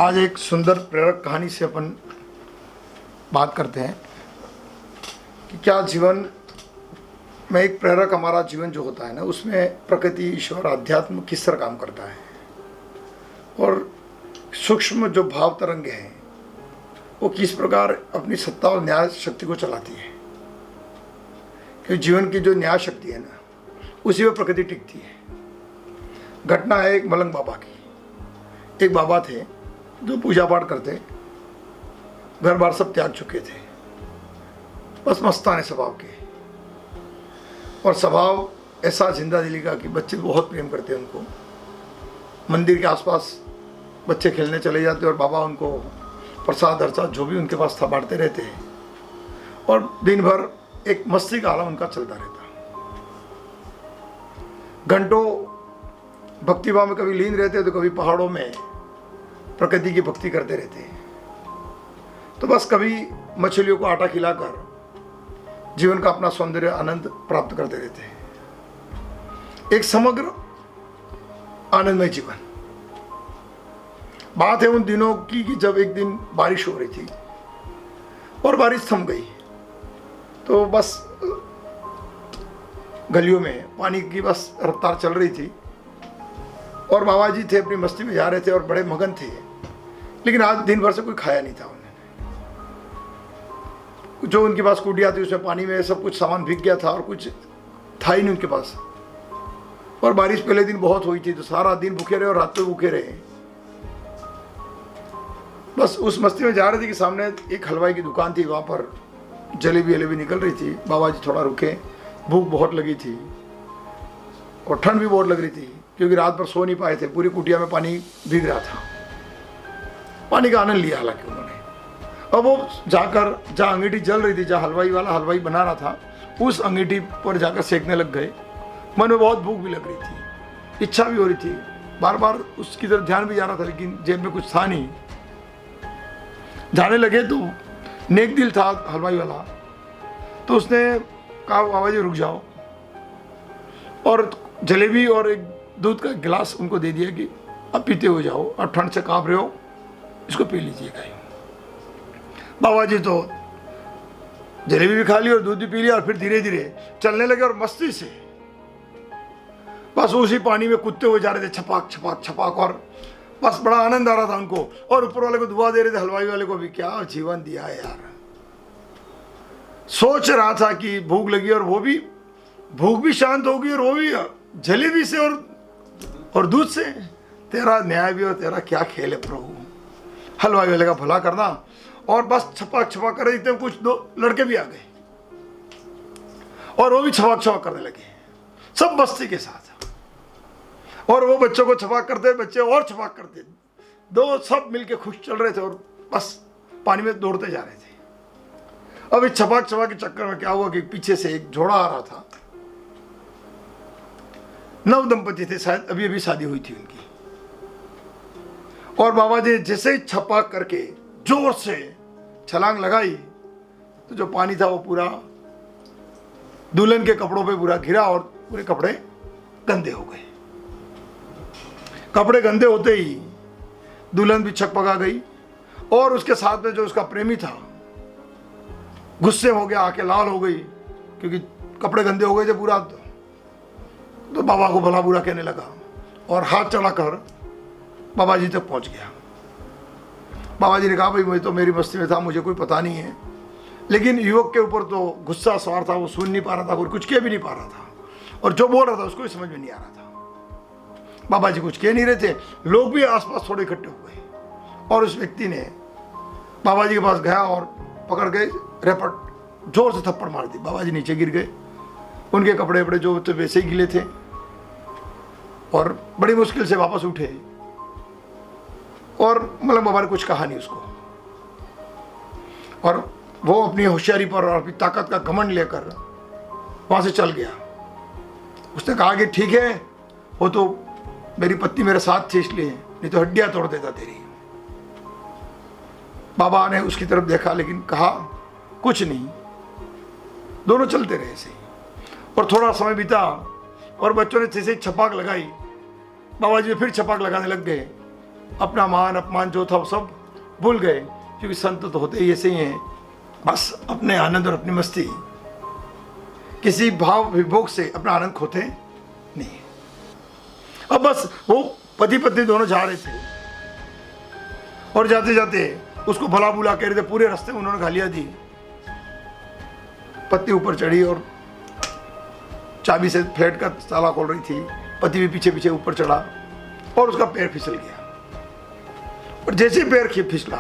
आज एक सुंदर प्रेरक कहानी से अपन बात करते हैं कि क्या जीवन में एक प्रेरक, हमारा जीवन जो होता है ना, उसमें प्रकृति, ईश्वर, अध्यात्म किस तरह काम करता है और सूक्ष्म जो भाव तरंग हैं वो किस प्रकार अपनी सत्ता और न्याय शक्ति को चलाती है। क्योंकि जीवन की जो न्याय शक्ति है ना, उसी में प्रकृति टिकती है। घटना है एक मलंग बाबा की। एक बाबा थे जो पूजा पाठ करते, घर बार सब त्याग चुके थे, बस मस्ताने स्वभाव के, और स्वभाव ऐसा जिंदा दिली का कि बच्चे बहुत प्रेम करते हैं उनको। मंदिर के आसपास बच्चे खेलने चले जाते और बाबा उनको प्रसाद अरसाद जो भी उनके पास था बांटते रहते हैं, और दिन भर एक मस्ती का आलम उनका चलता रहता। घंटों भक्तिभाव में कभी लीन रहते तो कभी पहाड़ों में प्रकृति की भक्ति करते रहते हैं। तो बस कभी मछलियों को आटा खिलाकर जीवन का अपना सौंदर्य आनंद प्राप्त करते रहते हैं। एक समग्र आनंदमय जीवन। बात है उन दिनों की कि जब एक दिन बारिश हो रही थी और बारिश थम गई, तो बस गलियों में पानी की बस रफ्तार चल रही थी और बाबा जी थे अपनी मस्ती में जा रहे थे और बड़े मगन थे। लेकिन आज दिन भर से कोई खाया नहीं था उन्होंने। जो उनके पास कुटिया थी उसमें पानी में सब कुछ सामान भीग गया था और कुछ था ही नहीं उनके पास। और बारिश पहले दिन बहुत हुई थी तो सारा दिन भूखे रहे और रात को भूखे रहे। बस उस मस्ती में जा रहे थे कि सामने एक हलवाई की दुकान थी, वहाँ पर जलेबी वलेबी निकल रही थी। बाबा जी थोड़ा रुके, भूख बहुत लगी थी और ठंड भी बहुत लग रही थी क्योंकि रात भर सो नहीं पाए थे। पूरी कुटिया में पानी भीग रहा था। पानी का आनंद लिया हालांकि उन्होंने। अब वो जाकर जहाँ अंगीठी जल रही थी, जहाँ हलवाई वाला हलवाई बना रहा था, उस अंगीठी पर जाकर सेकने लग गए। मन में बहुत भूख भी लग रही थी, इच्छा भी हो रही थी, बार बार उसकी तरफ ध्यान भी जा रहा था, लेकिन जेब में कुछ था नहीं। जाने लगे तो नेक दिल था हलवाई वाला, तो उसने कहा बाबा जी रुक जाओ, और जलेबी और एक दूध का गिलास उनको दे दिया कि अब पीते हुए जाओ, अब ठंड से कांप रहे हो, इसको पी लीजिएगा। बाबा जी तो जलेबी भी खा ली और दूध भी पी लिया और फिर धीरे धीरे चलने लगे और मस्ती से बस उसी पानी में कूदते हुए जा रहे थे, छपाक छपाक छपाक, और बस बड़ा आनंद आ रहा था उनको। और ऊपर वाले को दुआ दे रहे थे, हलवाई वाले को भी। क्या जीवन दिया है यार। सोच रहा था कि भूख लगी और वो भी भूख भी शांत होगी और वो भी जलेबी से और दूध से। तेरा न्याय भी और तेरा क्या खेल है प्रभु। हलवाई वाले का भला करना। और बस छपाक छपाक कर रहे थे, कुछ दो लड़के भी आ गए और वो भी छपाक छपाक करने लगे, सब मस्ती के साथ। और वो बच्चों को छपाक करते, बच्चे और छपाक करते, दो सब मिलके खुश चल रहे थे और बस पानी में दौड़ते जा रहे थे। अब इस छपाक छपाक के चक्कर में क्या हुआ कि पीछे से एक जोड़ा आ रहा था। नव दंपति थे, शायद अभी अभी शादी हुई थी उनकी। और बाबा जी जैसे ही छपाक करके जोर से छलांग लगाई तो जो पानी था वो पूरा दुल्हन के कपड़ों पे पूरा घिरा और पूरे कपड़े गंदे हो गए। कपड़े गंदे होते ही दुल्हन भी छकपका गई और उसके साथ में जो उसका प्रेमी था गुस्से हो गया, आके लाल हो गई क्योंकि कपड़े गंदे हो गए थे पूरा। तो बाबा को भला बुरा कहने लगा और हाथ चढ़ाकर बाबा जी तक पहुंच गया। बाबा जी ने कहा भाई मैं तो मेरी मस्ती में था, मुझे कोई पता नहीं है। लेकिन युवक के ऊपर तो गुस्सा सवार था, वो सुन नहीं पा रहा था और कुछ कह भी नहीं पा रहा था, और जो बोल रहा था उसको भी समझ में नहीं आ रहा था। बाबा जी कुछ कह नहीं रहे थे। लोग भी आसपास थोड़े इकट्ठे हो गए और उस व्यक्ति ने बाबा जी के पास गया और पकड़ के रेपट जोर से थप्पड़ मार दी। बाबा जी नीचे गिर गए। उनके कपड़े वपड़े जो थे वैसे ही गिले थे और बड़ी मुश्किल से वापस उठे। और मतलब बाबा ने कुछ कहा नहीं उसको, और वो अपनी होशियारी पर और अपनी ताकत का घमंड लेकर वहां से चल गया। उसने कहा कि ठीक है, वो तो मेरी पत्नी मेरे साथ थी इसलिए, नहीं तो हड्डियां तोड़ देता तेरी। बाबा ने उसकी तरफ देखा लेकिन कहा कुछ नहीं। दोनों चलते रहे ऐसे ही और थोड़ा समय बीता और बच्चों ने जैसे छपाक लगाई, बाबा जी फिर छपाक लगाने लग गए। अपना मान अपमान जो था वो सब भूल गए, क्योंकि संत तो होते ही ऐसे ही हैं, बस अपने आनंद और अपनी मस्ती, किसी भाव विभोग से अपना आनंद खोते नहीं। अब बस वो पति पत्नी दोनों जा रहे थे और जाते जाते उसको भला बुला कह रहे थे, पूरे रास्ते में उन्होंने गालियां दी। पत्नी ऊपर चढ़ी और चाबी से फ्लैट का ताला खोल रही थी, पति भी पीछे पीछे ऊपर चढ़ा और उसका पैर फिसल गया। और जैसे पैर फिसला,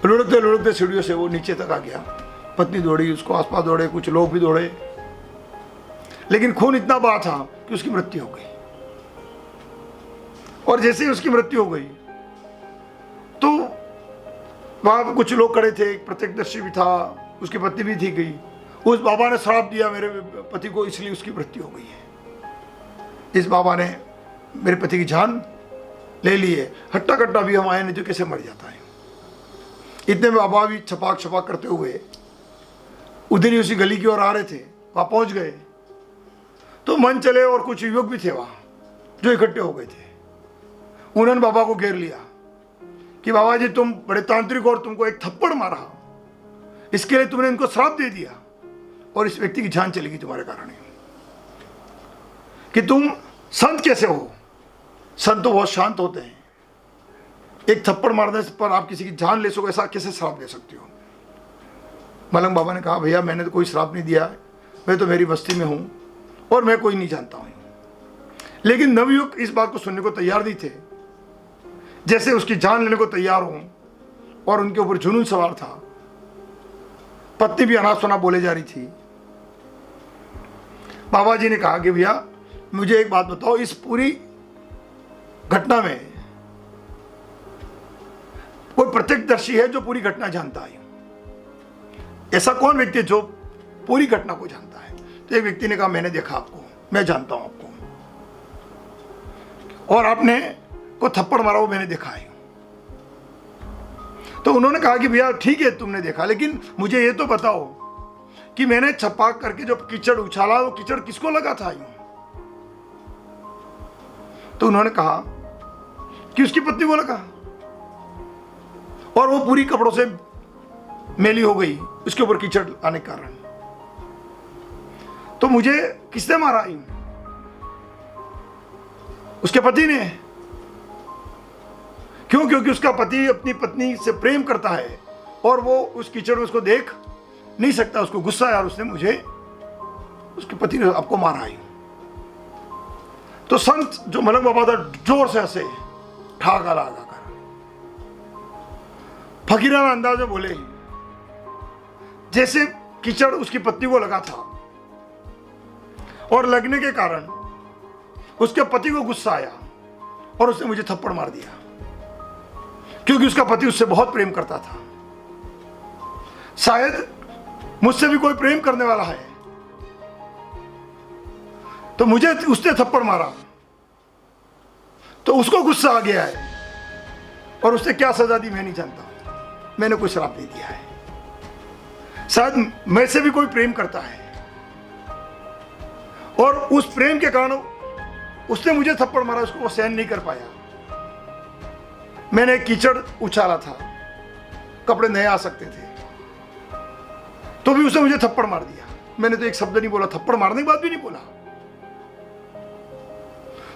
लुढ़कते लुढ़कते सीढ़ियों से वो नीचे तक आ गया। पत्नी दौड़ी, उसको आसपास दौड़े, कुछ लोग भी दौड़े, लेकिन खून इतना बहा था कि उसकी मृत्यु हो गई। और जैसे ही उसकी मृत्यु हो गई तो वहां कुछ लोग खड़े थे, एक प्रत्यक्षदर्शी भी था, उसकी पत्नी भी थी गई। उस बाबा ने श्राप दिया मेरे पति को, इसलिए उसकी मृत्यु हो गई है। इस बाबा ने मेरे पति की जान ले ली है, हट्टा कट्टा भी हम आए नहीं तो कैसे मर जाता है। इतने में बाबा भी छपाक छपाक करते हुए उधर ही उसी गली की ओर आ रहे थे। वहां पहुंच गए तो मन चले और कुछ युवक भी थे वहां जो इकट्ठे हो गए थे। उन्होंने बाबा को घेर लिया कि बाबा जी तुम बड़े तांत्रिक और तुमको एक थप्पड़ मारा, इसके लिए तुमने इनको श्राप दे दिया और इस व्यक्ति की जान चलेगी तुम्हारे कारण कि तुम संत कैसे हो। संत तो बहुत शांत होते हैं, एक थप्पड़ मारने पर आप किसी की जान ले सको, ऐसा कैसे श्राप दे सकते हो। मलंग बाबा ने कहा भैया मैंने तो कोई श्राप नहीं दिया, मैं तो मेरी बस्ती में हूं और मैं कोई नहीं जानता हूं। लेकिन नवयुवक इस बात को सुनने को तैयार नहीं थे। जैसे उसकी जान लेने को तैयार हो और उनके ऊपर जुनून सवार था। पत्नी भी अनाप शनाप बोले जा रही थी। बाबा जी ने कहा कि भैया मुझे एक बात बताओ, इस पूरी घटना में कोई प्रत्यक्षदर्शी है जो पूरी घटना जानता है? ऐसा कौन व्यक्ति है जो पूरी घटना को जानता है? तो एक व्यक्ति ने कहा मैंने देखा आपको, मैं जानता हूं आपको, और आपने को थप्पड़ मारा वो मैंने देखा है। तो उन्होंने कहा कि भैया ठीक है तुमने देखा, लेकिन मुझे ये तो बताओ कि मैंने छपाक करके जो कीचड़ उछाला वो कीचड़ किसको लगा था? तो उन्होंने कहा कि उसकी पत्नी को लगा और वो पूरी कपड़ों से मैली हो गई उसके ऊपर कीचड़ आने के कारण। तो मुझे किसने मारा? उसके पति ने। क्यों? क्योंकि उसका पति अपनी पत्नी से प्रेम करता है और वो उस कीचड़ में उसको देख नहीं सकता, उसको गुस्सा है और उसने मुझे, उसके पति ने आपको मारा है। तो संत जो मलंग बाबा था जोर से हंसे, ठाका लगा कर फकीराना अंदाज में बोले, जैसे कीचड़ उसकी पत्नी को लगा था और लगने के कारण उसके पति को गुस्सा आया और उसने मुझे थप्पड़ मार दिया, क्योंकि उसका पति उससे बहुत प्रेम करता था। शायद मुझसे भी कोई प्रेम करने वाला है, तो मुझे उसने थप्पड़ मारा तो उसको गुस्सा आ गया है और उसने क्या सजा दी मैं नहीं जानता। मैंने कोई श्राप नहीं दिया है। शायद मैं से भी कोई प्रेम करता है और उस प्रेम के कारण उसने मुझे थप्पड़ मारा, उसको वो सहन नहीं कर पाया। मैंने कीचड़ उछाला था, कपड़े नए आ सकते थे, तो भी उसने मुझे थप्पड़ मार दिया। मैंने तो एक शब्द नहीं बोला, थप्पड़ मारने के बाद भी नहीं बोला।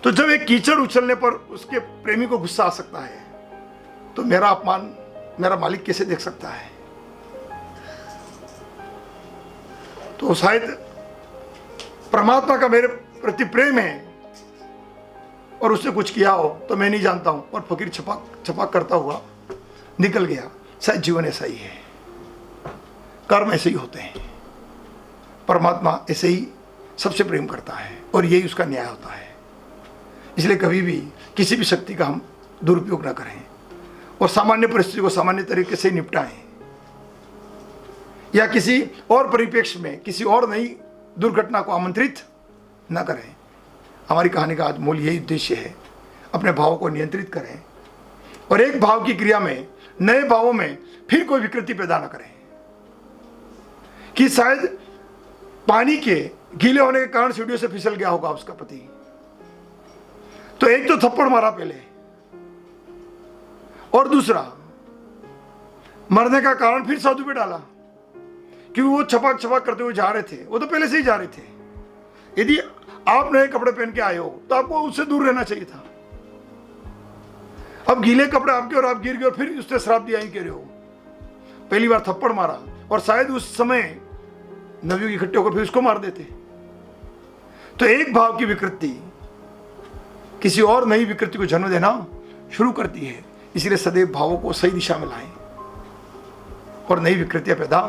तो जब एक कीचड़ उछलने पर उसके प्रेमी को गुस्सा आ सकता है, तो मेरा अपमान मेरा मालिक कैसे देख सकता है? तो शायद परमात्मा का मेरे प्रति प्रेम है और उसने कुछ किया हो तो मैं नहीं जानता हूं। और फकीर छपाक करता हुआ निकल गया। शायद जीवन ऐसा ही है, कर्म ऐसे ही होते हैं। परमात्मा ऐसे ही सबसे प्रेम करता है और यही उसका न्याय होता है। इसलिए कभी भी किसी भी शक्ति का हम दुरुपयोग ना करें और सामान्य परिस्थिति को सामान्य तरीके से निपटाएं, या किसी और परिप्रेक्ष्य में किसी और नई दुर्घटना को आमंत्रित न करें। हमारी कहानी का आज मूल यही उद्देश्य है, अपने भावों को नियंत्रित करें और एक भाव की क्रिया में नए भावों में फिर कोई विकृति पैदा न करें। कि शायद पानी के गीले होने के कारण सीढ़ियों से फिसल गया होगा उसका पति, तो एक तो थप्पड़ मारा पहले और दूसरा, मरने का कारण फिर साधु पे डाला, क्योंकि वो छपाक छपाक करते हुए जा रहे थे, वो तो पहले से ही जा रहे थे। यदि आप नए कपड़े पहन के आए हो तो आपको उससे दूर रहना चाहिए था। अब गीले कपड़े आपके और आप गिर गए और फिर उसने श्राप दिया ही कह रहे हो। पहली बार थप्पड़ मारा और शायद उस समय नवयुग इकट्ठे होकर फिर उसको मार देते। तो एक भाव की विकृति किसी और नई विकृति को जन्म देना शुरू करती है। इसलिए सदैव भावों को सही दिशा में लाएं और नई विकृतियां पैदा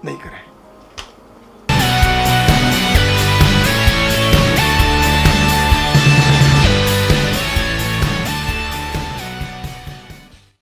नहीं करें।